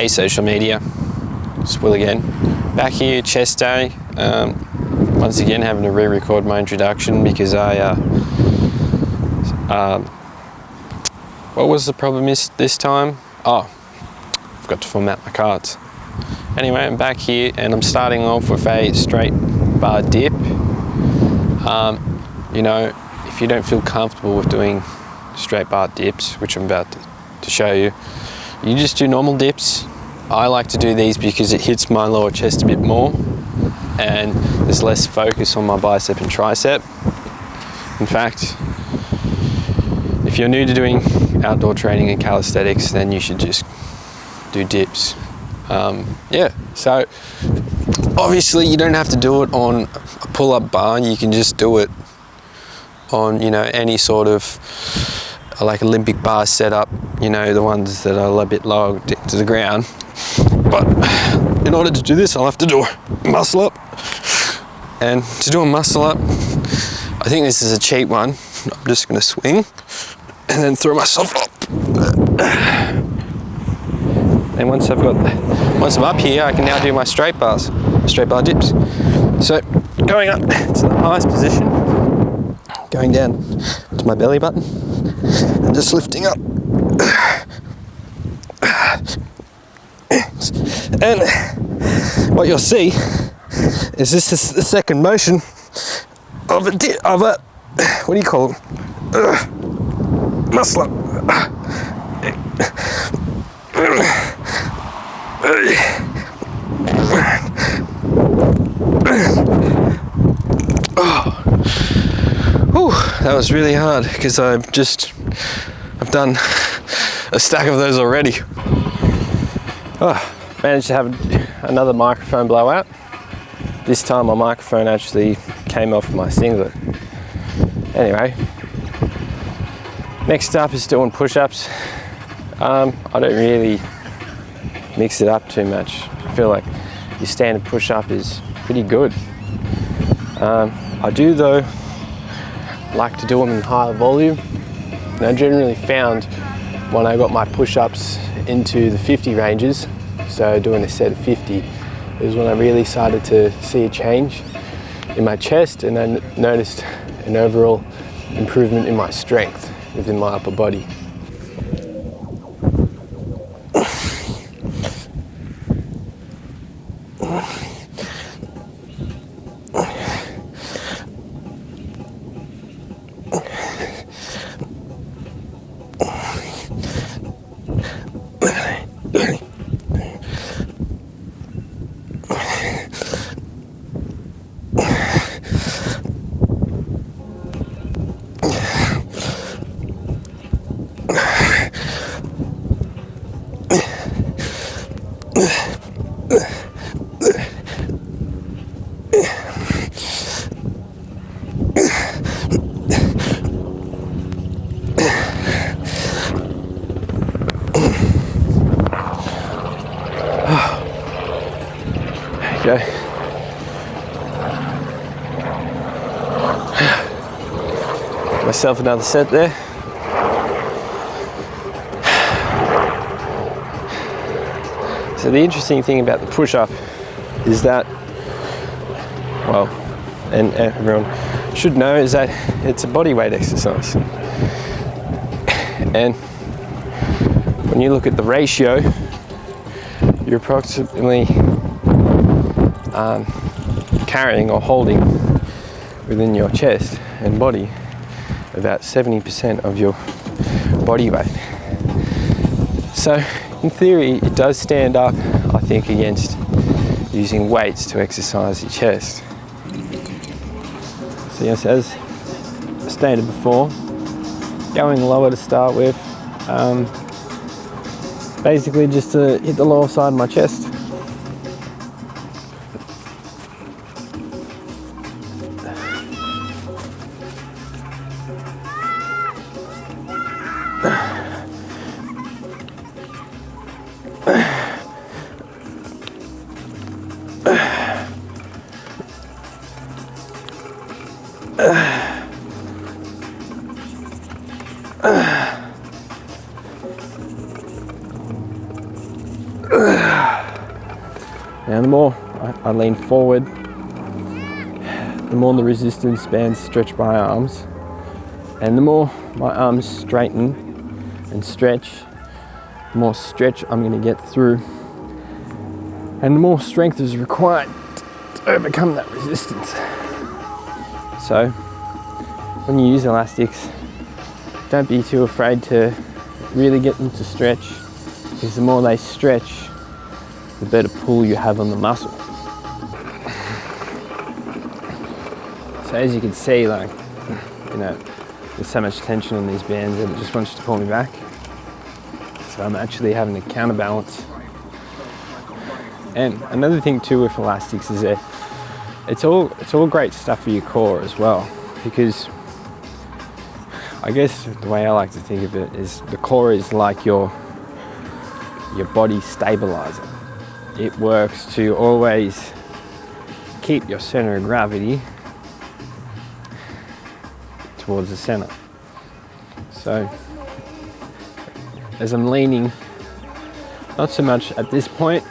Hey social media, it's Will again. Back here, chest day. Once again having to re-record my introduction because what was the problem this time? Oh, forgot to format my cards. Anyway, I'm back here and I'm starting off with a straight bar dip. You know, if you don't feel comfortable with doing straight bar dips, which I'm about to show you, you just do normal dips. I like to do these because it hits my lower chest a bit more and there's less focus on my bicep and tricep. In fact, if you're new to doing outdoor training and calisthenics, then you should just do dips. Yeah, so obviously you don't have to do it on a pull-up bar. You can just do it on, you know, any sort of like Olympic bar setup, you know, the ones that are a bit lower to the ground. But in order to do this, I'll have to do a muscle up. And to do a muscle up, I think this is a cheap one. I'm just gonna swing and then throw myself up. And once I'm up here, I can now do my straight bar dips. So going up to the highest position, going down to my belly button, and just lifting up. And what you'll see is this is the second motion of a what do you call it? Muscle up. That was really hard because I've done a stack of those already. Managed to have another microphone blowout. This time my microphone actually came off my singlet. Anyway, next up is doing push-ups. I don't really mix it up too much. I feel like your standard push-up is pretty good. I do though like to do them in higher volume, and I generally found when I got my push-ups into the 50 ranges, so doing a set of 50, is when I really started to see a change in my chest, and I noticed an overall improvement in my strength within my upper body. Okay. Myself another set there. So the interesting thing about the push-up is that, well, and everyone should know, is that it's a body weight exercise. And when you look at the ratio, you're approximately carrying or holding within your chest and body about 70% of your body weight. So in theory it does stand up, I think, against using weights to exercise your chest. So yes, as stated before, going lower to start with, basically just to hit the lower side of my chest. And the more I lean forward, the more the resistance bands stretch my arms, and the more my arms straighten and stretch, the more stretch I'm going to get through, and the more strength is required to overcome that resistance. So when you use elastics, don't be too afraid to really get them to stretch, because the more they stretch, the better pull you have on the muscle. So as you can see, like, you know, there's so much tension on these bands and it just wants to pull me back. So I'm actually having to counterbalance. And another thing too with elastics is that it's all great stuff for your core as well, because I guess the way I like to think of it is the core is like your body stabilizer. It works to always keep your center of gravity towards the center. So as I'm leaning, not so much at this point,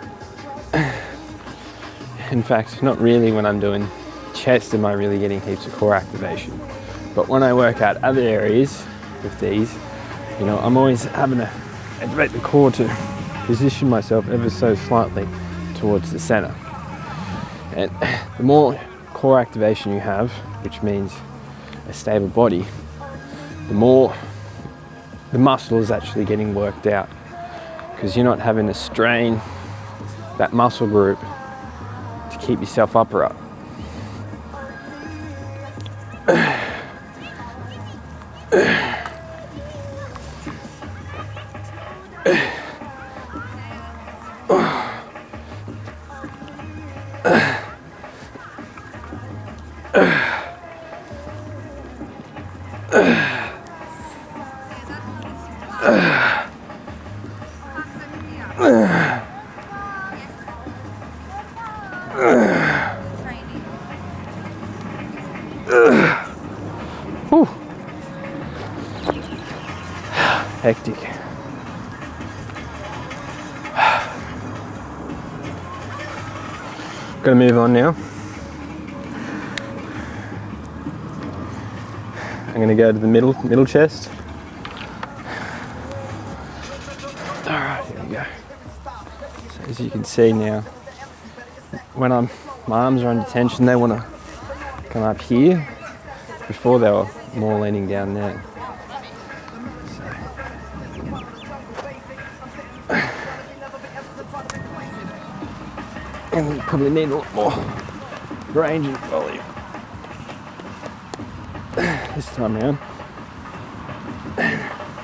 in fact not really when I'm doing chest am I really getting heaps of core activation, but when I work out other areas with these, you know, I'm always having to activate the core to position myself ever so slightly towards the center. And the more core activation you have, which means a stable body, the more the muscle is actually getting worked out, because you're not having to strain that muscle group to keep yourself upright. Whew. Hectic. Gonna move on now. I'm gonna go to the middle chest. All right, here we go. So as you can see now, when my arms are under tension, they want to come up here. Before they were more leaning down there. And you probably need a lot more range and volume this time around.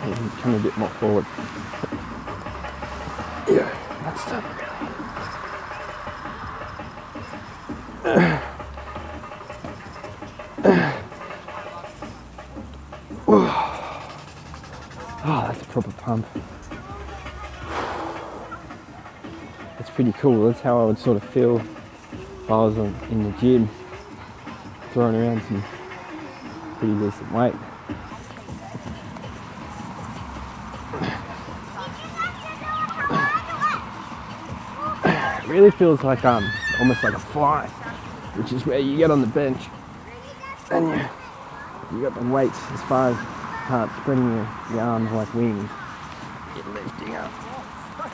You can come a bit more forward. Yeah, that's done. Oh, that's a proper pump. It's pretty cool. That's how I would sort of feel if I was in the gym, throwing around some pretty decent weight. It really feels like almost like a fly, which is where you get on the bench and you got the weights as far as spreading your arms like wings. You're lifting up.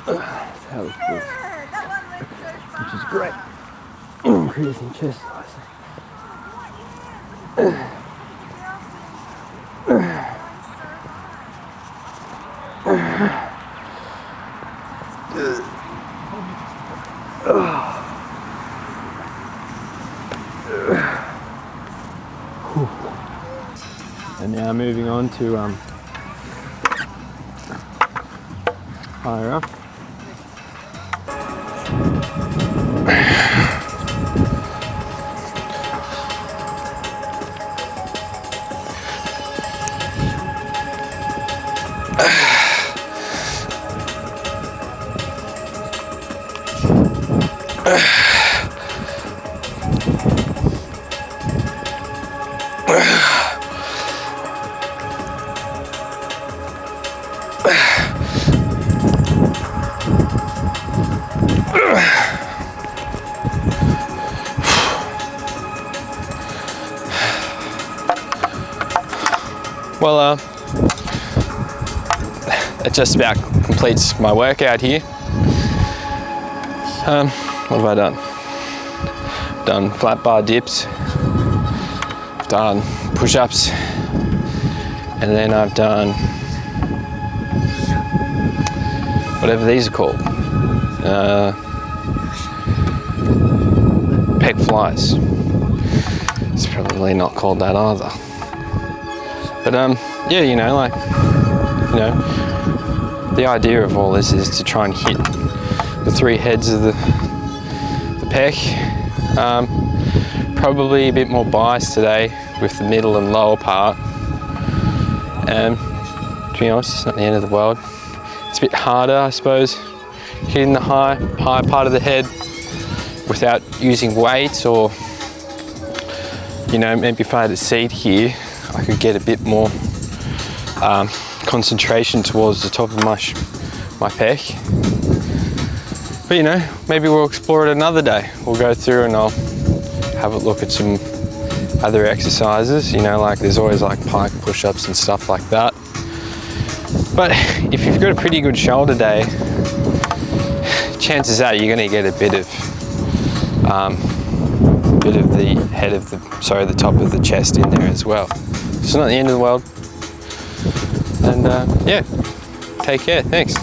That's how this feels. Which is great. Increasing chest size. And now moving on to higher up. Well, it just about completes my workout here. What have I done? Done flat bar dips, done push-ups, and then I've done whatever these are called, pec flies. It's probably not called that either. But yeah, you know, like, you know, the idea of all this is to try and hit the three heads of the pec. Probably a bit more biased today with the middle and lower part. To be honest, it's not the end of the world. It's a bit harder, I suppose, hitting the high part of the head without using weights, or, you know, maybe if I had a seat here, I could get a bit more concentration towards the top of my pec. But, you know, maybe we'll explore it another day. We'll go through and I'll have a look at some other exercises, you know, like there's always like pike push-ups and stuff like that. But if you've got a pretty good shoulder day, chances are you're going to get a bit of the head of the top of the chest in there as well. It's not the end of the world. And yeah, take care. Thanks.